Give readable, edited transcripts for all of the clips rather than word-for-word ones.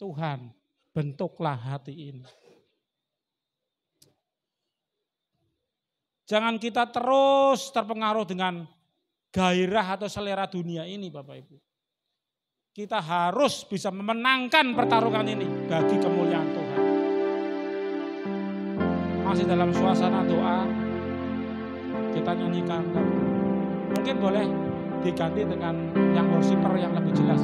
Tuhan, bentuklah hati ini. Jangan kita terus terpengaruh dengan gairah atau selera dunia ini Bapak Ibu. Kita harus bisa memenangkan pertarungan ini bagi kemuliaan Tuhan. Masih dalam suasana doa, kita nyanyikan. Mungkin boleh diganti dengan yang worshiper yang lebih jelas.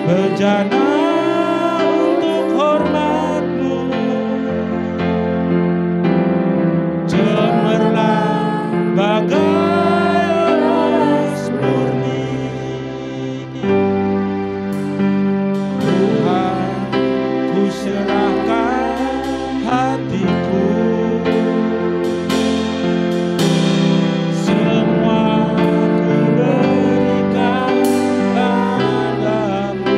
Bejana untuk hormat-Mu, cemerlang bagai emas murni. Tuhan, ku serahkan hatiku, semua ku berikan padamu.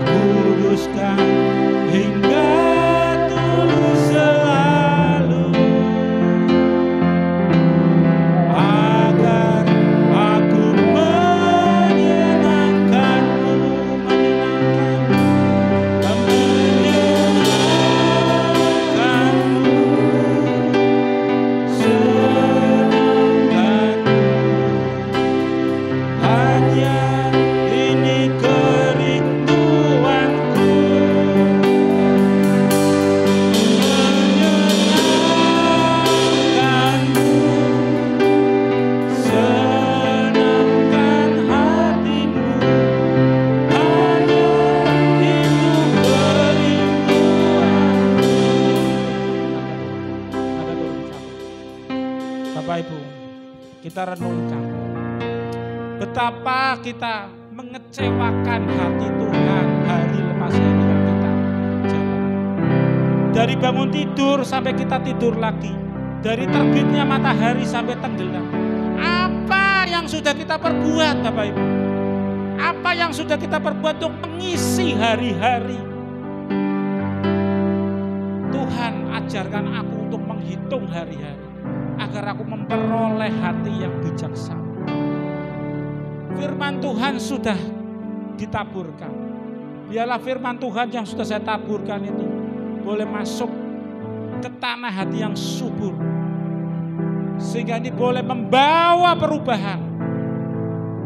Kuduskan hingga tulus selalu, agar aku menyenangkan-Mu, senangkan hanya ini kerinduanku, menyenangkan-Mu, senangkan hati-Mu, hanya itu kerinduanku. Bapak Ibu, kita renungkan betapa kita mengecewakan hati Tuhan hari lepas hari yang kita jalan. Dari bangun tidur sampai kita tidur lagi, dari terbitnya matahari sampai tenggelam. Apa yang sudah kita perbuat Bapak Ibu? Apa yang sudah kita perbuat untuk mengisi hari-hari? Tuhan ajarkan aku untuk menghitung hari-hari, agar aku memperoleh hati yang bijaksana. Firman Tuhan sudah ditaburkan. Biarlah firman Tuhan yang sudah saya taburkan itu boleh masuk ke tanah hati yang subur, sehingga ini boleh membawa perubahan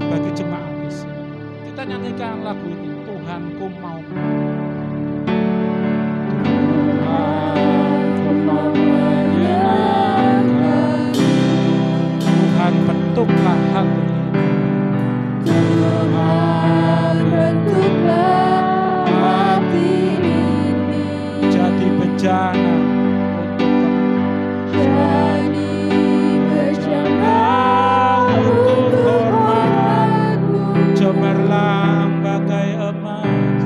bagi jemaat di sini. Kita nyanyikan lagu ini, Tuhan ku mau. Tuhan bentuklah hati ini. Tuhan, bentuklah hati ini, Jadi bejana jadi bejana untuk hormat-Mu, cemerlang bagai emas,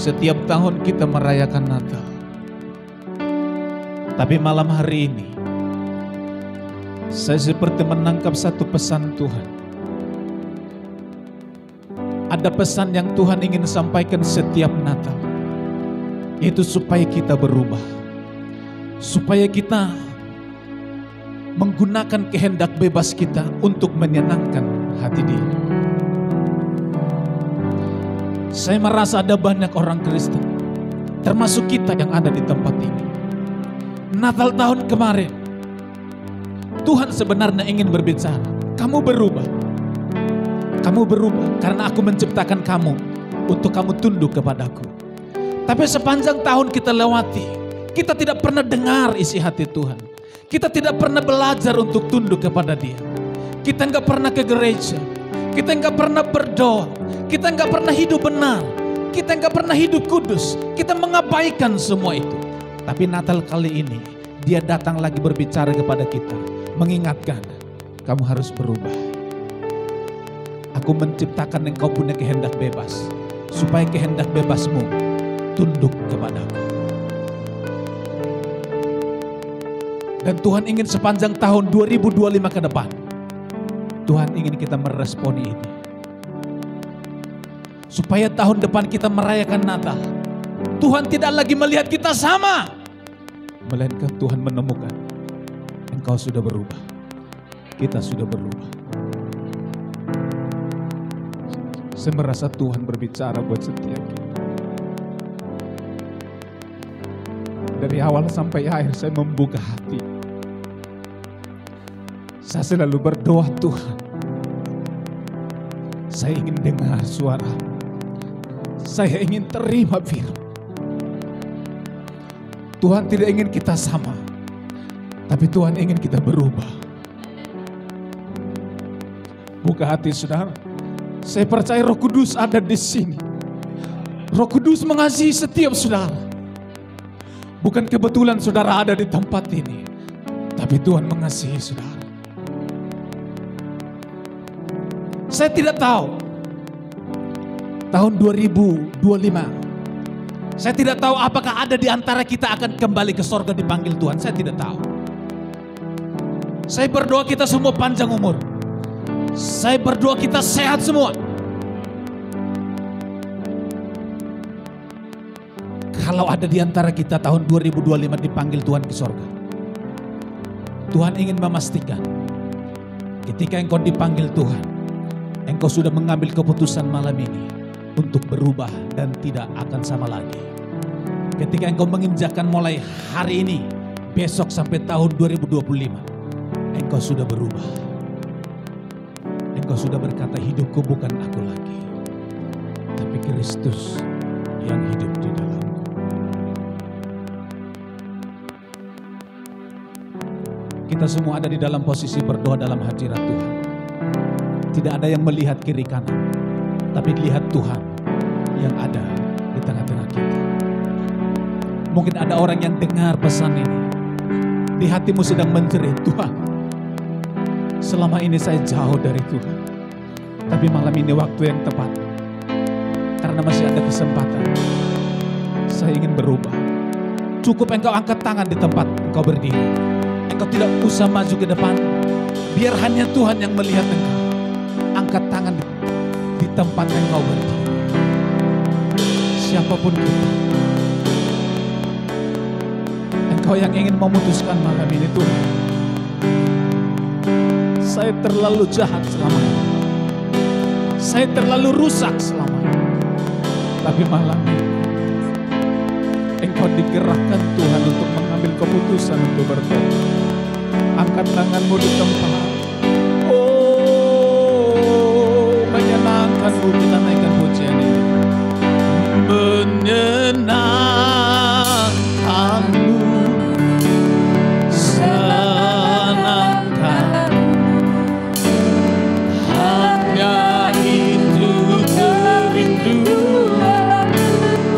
Setiap tahun kita merayakan Natal. Tapi malam hari ini, saya seperti menangkap satu pesan Tuhan. Ada pesan yang Tuhan ingin sampaikan setiap Natal, yaitu supaya kita berubah, supaya kita menggunakan kehendak bebas kita untuk menyenangkan hati Dia. Saya merasa ada banyak orang Kristen, termasuk kita yang ada di tempat ini. Natal tahun kemarin, Tuhan sebenarnya ingin berbicara, kamu berubah. Kamu berubah karena aku menciptakan kamu untuk kamu tunduk kepadaku. Tapi sepanjang tahun kita lewati, kita tidak pernah dengar isi hati Tuhan. Kita tidak pernah belajar untuk tunduk kepada Dia. Kita nggak pernah ke gereja. Kita nggak pernah berdoa. Kita nggak pernah hidup benar. Kita nggak pernah hidup kudus. Kita mengabaikan semua itu. Tapi Natal kali ini, Dia datang lagi berbicara kepada kita. Mengingatkan, kamu harus berubah. Aku menciptakan engkau punya kehendak bebas. Supaya kehendak bebasmu tunduk kepadaku. Dan Tuhan ingin sepanjang tahun 2025 ke depan, Tuhan ingin kita meresponi ini. Supaya tahun depan kita merayakan Natal, Tuhan tidak lagi melihat kita sama, melainkan Tuhan menemukan engkau sudah berubah, kita sudah berubah. Saya merasa Tuhan berbicara buat setiap kita. Dari awal sampai akhir saya membuka hati. Saya selalu berdoa, Tuhan, saya ingin dengar suara. Saya ingin terima firman. Tuhan tidak ingin kita sama, tapi Tuhan ingin kita berubah. Buka hati saudara. Saya percaya Roh Kudus ada di sini. Roh Kudus mengasihi setiap saudara. Bukan kebetulan saudara ada di tempat ini, tapi Tuhan mengasihi saudara. Saya tidak tahu tahun 2025. Saya tidak tahu apakah ada di antara kita akan kembali ke sorga dipanggil Tuhan. Saya tidak tahu. Saya berdoa kita semua panjang umur. Saya berdoa kita sehat semua. Kalau ada di antara kita tahun 2025 dipanggil Tuhan ke sorga, Tuhan ingin memastikan ketika engkau dipanggil Tuhan, engkau sudah mengambil keputusan malam ini untuk berubah dan tidak akan sama lagi. Ketika engkau menginjakkan mulai hari ini, besok sampai tahun 2025, engkau sudah berubah. Engkau sudah berkata, hidupku bukan aku lagi, tapi Kristus yang hidup di dalamku. Kita semua ada di dalam posisi berdoa dalam hadirat Tuhan. Tidak ada yang melihat kiri kanan, tapi lihat Tuhan yang ada di tengah-tengah kita. Mungkin ada orang yang dengar pesan ini, di hatimu sedang menjerit, Tuhan, selama ini saya jauh dari Tuhan, tapi malam ini waktu yang tepat, karena masih ada kesempatan, saya ingin berubah. Cukup engkau angkat tangan di tempat engkau berdiri. Engkau tidak usah maju ke depan, biar hanya Tuhan yang melihat engkau. Angkat tangan di tempat engkau berdiri. Siapapun kita, engkau yang ingin memutuskan malam ini, Tuhan, saya terlalu jahat selama ini, saya terlalu rusak selama ini, tapi malam ini engkau digerakkan Tuhan untuk mengambil keputusan untuk berdoa. Angkat tanganmu di tempat. Oh, menyenangkanmu, kita naikkan pujian ini. Menyenangkanmu, senangkanmu, hanya itu kerinduan.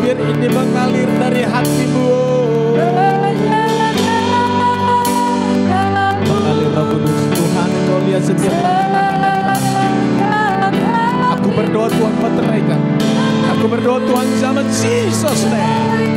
Biar ini mengalir dari hatimu. Mengalir Roh Kudus. Tuhan, Engkau lihat setiap tangan. Aku berdoa Tuhan Jesus' name.